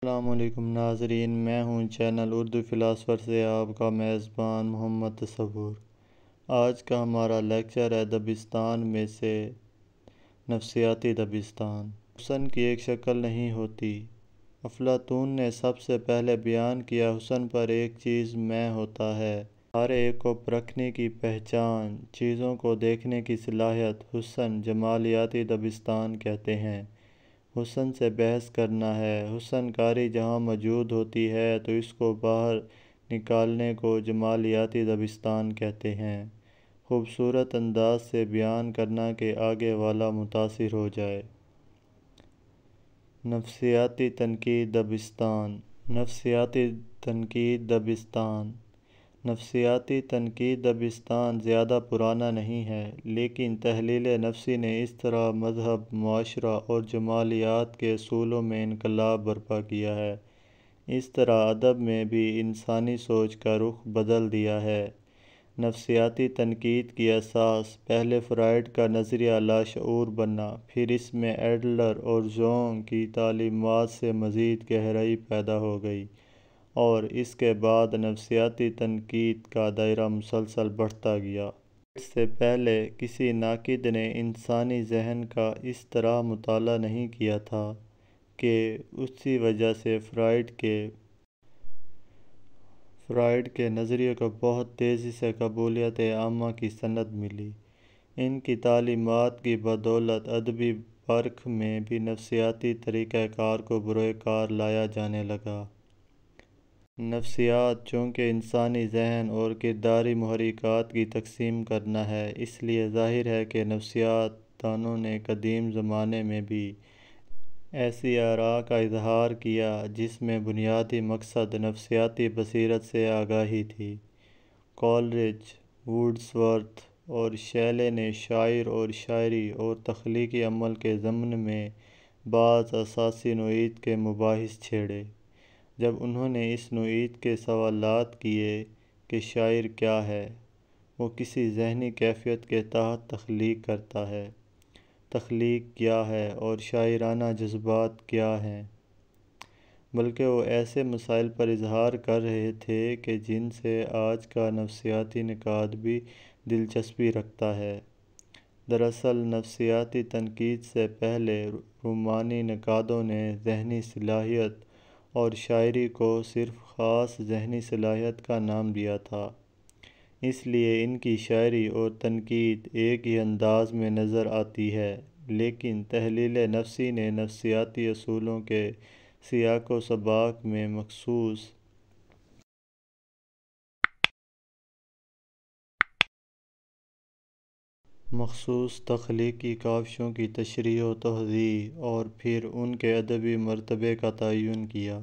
السلام علیکم ناظرین، میں ہوں چینل اردو فلاسفر سے آپ کا میزبان محمد تصور۔ آج کا ہمارا لیکچر ہے دبستان میں سے نفسیاتی دبستان۔ حسن کی ایک شکل نہیں ہوتی۔ افلاطون نے سب سے پہلے بیان کیا حسن پر ایک چیز میں ہوتا ہے۔ ہر ایک کو پرکھنے کی پہچان، چیزوں کو دیکھنے کی صلاحیت حسن جمالیاتی دبستان کہتے ہیں۔ حسن سے بحث کرنا ہے۔ حسن کاری جہاں موجود ہوتی ہے تو اس کو باہر نکالنے کو جمالیاتی دبستان کہتے ہیں۔ خوبصورت انداز سے بیان کرنا کہ آگے والا متاثر ہو جائے۔ نفسیاتی تنقید دبستان۔ نفسیاتی تنقید دبستان۔ نفسیاتی تنقید دبستان زیادہ پرانا نہیں ہے، لیکن تحلیل نفسی نے اس طرح مذہب، معاشرہ اور جمالیات کے اصولوں میں انقلاب برپا کیا ہے۔ اس طرح ادب میں بھی انسانی سوچ کا رخ بدل دیا ہے۔ نفسیاتی تنقید کی اساس پہلے فرائیڈ کا نظریہ لاشعور بنا، پھر اس میں ایڈلر اور جونگ کی تعلیمات سے مزید گہرائی پیدا ہو گئی، اور اس کے بعد نفسیاتی تنقید کا دائرہ مسلسل بڑھتا گیا۔ اس سے پہلے کسی ناقد نے انسانی ذہن کا اس طرح مطالعہ نہیں کیا تھا کہ اسی وجہ سے فرائیڈ کے نظریے کو بہت تیزی سے قبولیت عامہ کی سند ملی۔ ان کی تعلیمات کی بدولت ادبی پرکھ میں بھی نفسیاتی طریقہ کار کو بروئے کار لایا جانے لگا۔ نفسیات چونکہ انسانی ذہن اور کرداری محرکات کی تقسیم کرنا ہے، اس لیے ظاہر ہے کہ نفسیات دانوں نے قدیم زمانے میں بھی ایسی آراء کا اظہار کیا جس میں بنیادی مقصد نفسیاتی بصیرت سے آگاہی تھی۔ کولرج، ووڈسورتھ اور شیلے نے شاعر اور شاعری اور تخلیقی عمل کے ضمن میں بعض اساسی نوعیت کے مباحث چھیڑے۔ جب انہوں نے اس نوعیت کے سوالات کیے کہ شاعر کیا ہے، وہ کسی ذہنی کیفیت کے تحت تخلیق کرتا ہے، تخلیق کیا ہے اور شاعرانہ جذبات کیا ہیں، بلکہ وہ ایسے مسائل پر اظہار کر رہے تھے کہ جن سے آج کا نفسیاتی نقاد بھی دلچسپی رکھتا ہے۔ دراصل نفسیاتی تنقید سے پہلے رومانی نقادوں نے ذہنی صلاحیت اور شاعری کو صرف خاص ذہنی صلاحیت کا نام دیا تھا، اس لیے ان کی شاعری اور تنقید ایک ہی انداز میں نظر آتی ہے۔ لیکن تحلیل نفسی نے نفسیاتی اصولوں کے سیاق و سباق میں مخصوص تخلیقی کاوشوں کی تشریح و توضیح اور پھر ان کے ادبی مرتبے کا تعین کیا۔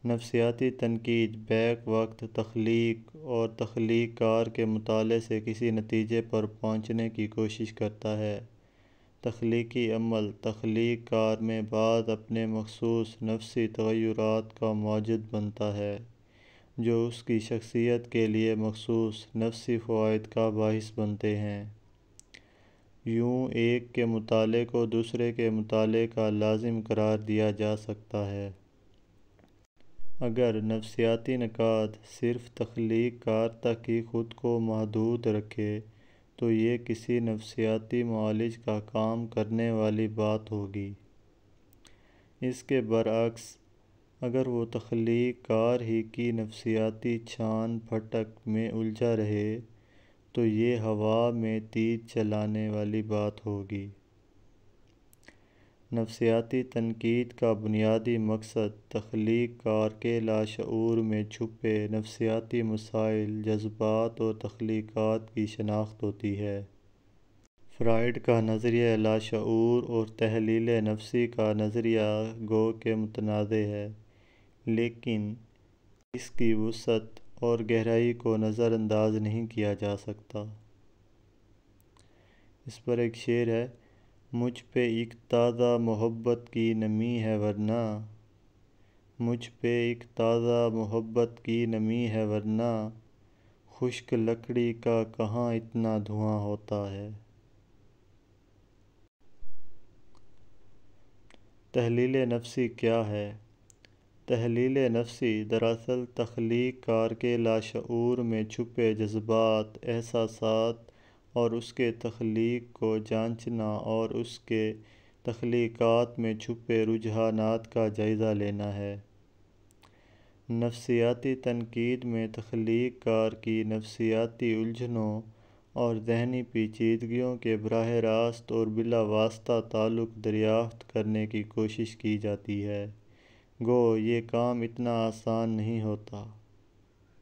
نفسیاتی تنقید بیک وقت تخلیق اور تخلیق کار کے مطالعے سے کسی نتیجے پر پہنچنے کی کوشش کرتا ہے۔ تخلیقی عمل تخلیق کار میں بعض اپنے مخصوص نفسی تغیرات کا موجد بنتا ہے، جو اس کی شخصیت کے لیے مخصوص نفسی فوائد کا باعث بنتے ہیں۔ یوں ایک کے مطالعے کو دوسرے کے مطالعے کا لازم قرار دیا جا سکتا ہے۔ اگر نفسیاتی نقاد صرف تخلیق کار تک ہی خود کو محدود رکھے تو یہ کسی نفسیاتی معالج کا کام کرنے والی بات ہوگی۔ اس کے برعکس، اگر وہ تخلیق کار ہی کی نفسیاتی چھان پھٹک میں الجھا رہے تو یہ ہوا میں تیر چلانے والی بات ہوگی۔ نفسیاتی تنقید کا بنیادی مقصد تخلیق کار کے لاشعور میں چھپے نفسیاتی مسائل، جذبات اور تخلیقات کی شناخت ہوتی ہے۔ فرائیڈ کا نظریہ لاشعور اور تحلیل نفسی کا نظریہ گو کہ متنازع ہے، لیکن اس کی وسعت اور گہرائی کو نظر انداز نہیں کیا جا سکتا۔ اس پر ایک شعر ہے: مجھ پہ ایک تازہ محبت کی نمی ہے ورنہ، مجھ پہ ایک تازہ محبت کی نمی ہے ورنہ، خشک لکڑی کا کہاں اتنا دھواں ہوتا ہے۔ تحلیل نفسی کیا ہے؟ تحلیل نفسی دراصل تخلیق کار کے لاشعور میں چھپے جذبات، احساسات اور اس کے تخلیق کو جانچنا اور اس کے تخلیقات میں چھپے رجحانات کا جائزہ لینا ہے۔ نفسیاتی تنقید میں تخلیق کار کی نفسیاتی الجھنوں اور ذہنی پیچیدگیوں کے براہ راست اور بلا واسطہ تعلق دریافت کرنے کی کوشش کی جاتی ہے۔ گو یہ کام اتنا آسان نہیں ہوتا۔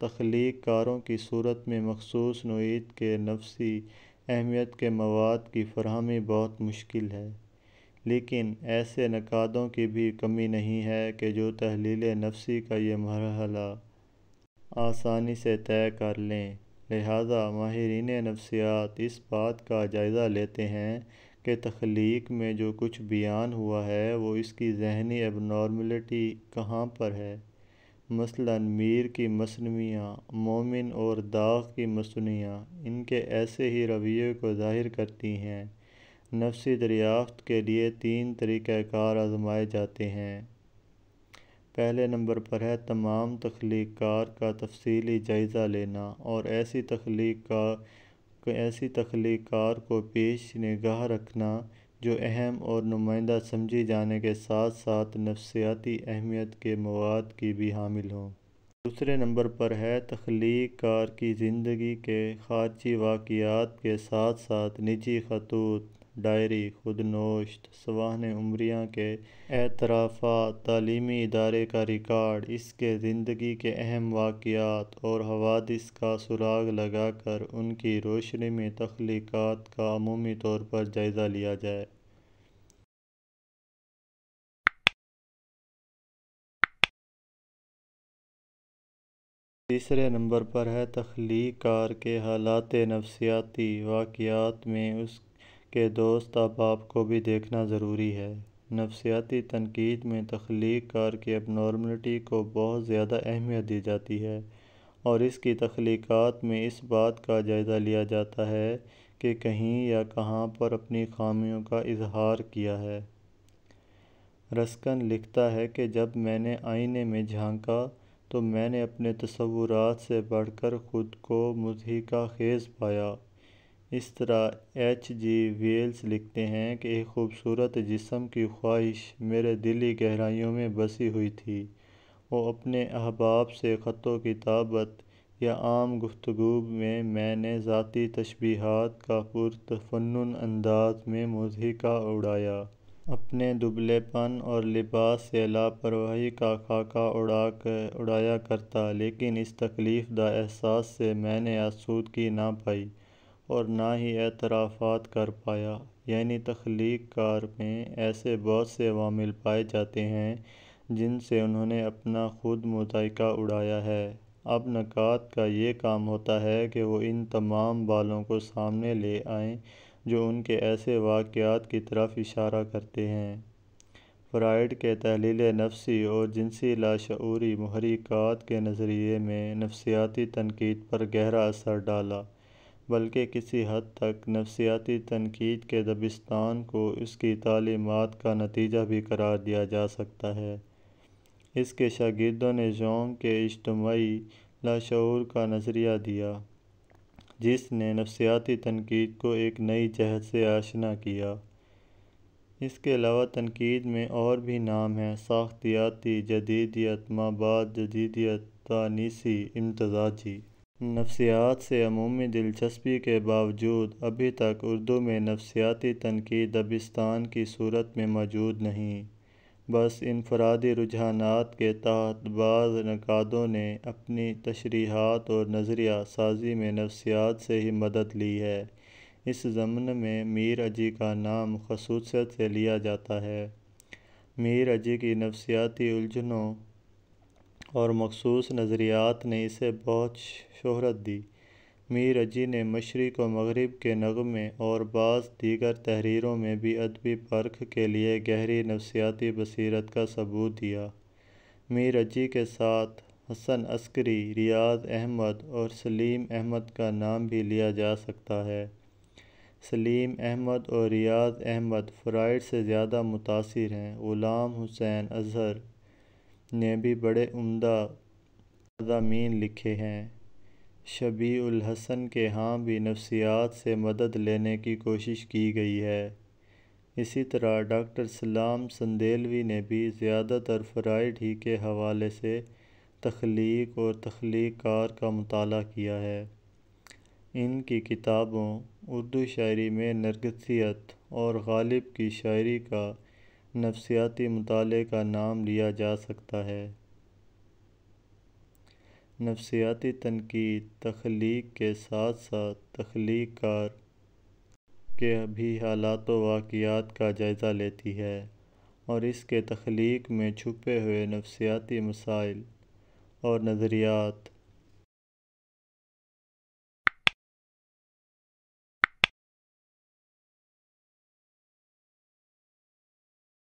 تخلیق کاروں کی صورت میں مخصوص نوعیت کے نفسی اہمیت کے مواد کی فراہمی بہت مشکل ہے، لیکن ایسے نقادوں کی بھی کمی نہیں ہے کہ جو تحلیل نفسی کا یہ مرحلہ آسانی سے طے کر لیں۔ لہٰذا ماہرین نفسیات اس بات کا جائزہ لیتے ہیں کہ تخلیق میں جو کچھ بیان ہوا ہے وہ اس کی ذہنی ایب نارملٹی کہاں پر ہے۔ مثلاً میر کی مصنوعیاں، مومن اور داغ کی مصنوعیاں ان کے ایسے ہی رویے کو ظاہر کرتی ہیں۔ نفسی دریافت کے لیے 3 طریقہ کار آزمائے جاتے ہیں۔ پہلے نمبر پر ہے تمام تخلیق کار کا تفصیلی جائزہ لینا اور ایسی تخلیق کار کو پیش نگاہ رکھنا جو اہم اور نمائندہ سمجھی جانے کے ساتھ ساتھ نفسیاتی اہمیت کے مواد کی بھی حامل ہوں۔ دوسرے نمبر پر ہے تخلیق کار کی زندگی کے خارجی واقعات کے ساتھ ساتھ نجی خطوط، ڈائری، خود نوشت، سوانح عمریاں کے اعترافات، تعلیمی ادارے کا ریکارڈ، اس کے زندگی کے اہم واقعات اور حوادث کا سراغ لگا کر ان کی روشنی میں تخلیقات کا عمومی طور پر جائزہ لیا جائے۔ تیسرے نمبر پر ہے تخلیق کار کے حالات نفسیاتی واقعات میں اس کے دوست احباب کو بھی دیکھنا ضروری ہے۔ نفسیاتی تنقید میں تخلیق کار کی ایب نارملٹی کو بہت زیادہ اہمیت دی جاتی ہے اور اس کی تخلیقات میں اس بات کا جائزہ لیا جاتا ہے کہ کہیں یا کہاں پر اپنی خامیوں کا اظہار کیا ہے۔ رسکن لکھتا ہے کہ جب میں نے آئینے میں جھانکا تو میں نے اپنے تصورات سے بڑھ کر خود کو مضحکہ خیز پایا۔ اس طرح ایچ جی ویلز لکھتے ہیں کہ ایک خوبصورت جسم کی خواہش میرے دلی گہرائیوں میں بسی ہوئی تھی۔ وہ اپنے احباب سے خط و کتابت یا عام گفتگو میں نے ذاتی تشبیہات کا پرتفنن انداز میں مضحکہ اڑایا۔ اپنے دبلے پن اور لباس سے لاپرواہی کا خاکہ اڑایا کرتا، لیکن اس تکلیف دہ احساس سے میں نے آسودگی نہ پائی اور نہ ہی اعترافات کر پایا۔ یعنی تخلیق کار میں ایسے بہت سے عوامل پائے جاتے ہیں جن سے انہوں نے اپنا خود مضحکہ اڑایا ہے۔ اب نقاد کا یہ کام ہوتا ہے کہ وہ ان تمام بالوں کو سامنے لے آئیں جو ان کے ایسے واقعات کی طرف اشارہ کرتے ہیں۔ فرائیڈ کے تحلیل نفسی اور جنسی لاشعوری محرکات کے نظریے میں نفسیاتی تنقید پر گہرا اثر ڈالا، بلکہ کسی حد تک نفسیاتی تنقید کے دبستان کو اس کی تعلیمات کا نتیجہ بھی قرار دیا جا سکتا ہے۔ اس کے شاگردوں نے جونگ کے اجتماعی لاشعور کا نظریہ دیا، جس نے نفسیاتی تنقید کو ایک نئی جہت سے آشنا کیا۔ اس کے علاوہ تنقید میں اور بھی نام ہیں: ساختیاتی جدیدیت، مابعد جدیدیت، تانیثی، امتزاجی۔ نفسیات سے عمومی دلچسپی کے باوجود ابھی تک اردو میں نفسیاتی تنقید دبستان کی صورت میں موجود نہیں۔ بس انفرادی رجحانات کے تحت بعض نقادوں نے اپنی تشریحات اور نظریہ سازی میں نفسیات سے ہی مدد لی ہے۔ اس ضمن میں میر اجی کا نام خصوصیت سے لیا جاتا ہے۔ میر اجی کی نفسیاتی الجھنوں اور مخصوص نظریات نے اسے بہت شہرت دی۔ میر اجی نے مشرق و مغرب کے نغمے اور بعض دیگر تحریروں میں بھی ادبی پرکھ کے لیے گہری نفسیاتی بصیرت کا ثبوت دیا۔ میر اجی کے ساتھ حسن عسکری، ریاض احمد اور سلیم احمد کا نام بھی لیا جا سکتا ہے۔ سلیم احمد اور ریاض احمد فرائیڈ سے زیادہ متاثر ہیں۔ غلام حسین اظہر نے بھی بڑے عمدہ مضامین لکھے ہیں۔ شبیہ الحسن کے ہاں بھی نفسیات سے مدد لینے کی کوشش کی گئی ہے۔ اسی طرح ڈاکٹر سلام سندیلوی نے بھی زیادہ تر فرائیڈ ہی کے حوالے سے تخلیق اور تخلیق کار کا مطالعہ کیا ہے۔ ان کی کتابوں اردو شاعری میں نرگسیت اور غالب کی شاعری کا نفسیاتی مطالعے کا نام لیا جا سکتا ہے۔ نفسیاتی تنقید تخلیق کے ساتھ ساتھ تخلیق کار کے بھی حالات و واقعات کا جائزہ لیتی ہے اور اس کے تخلیق میں چھپے ہوئے نفسیاتی مسائل اور نظریات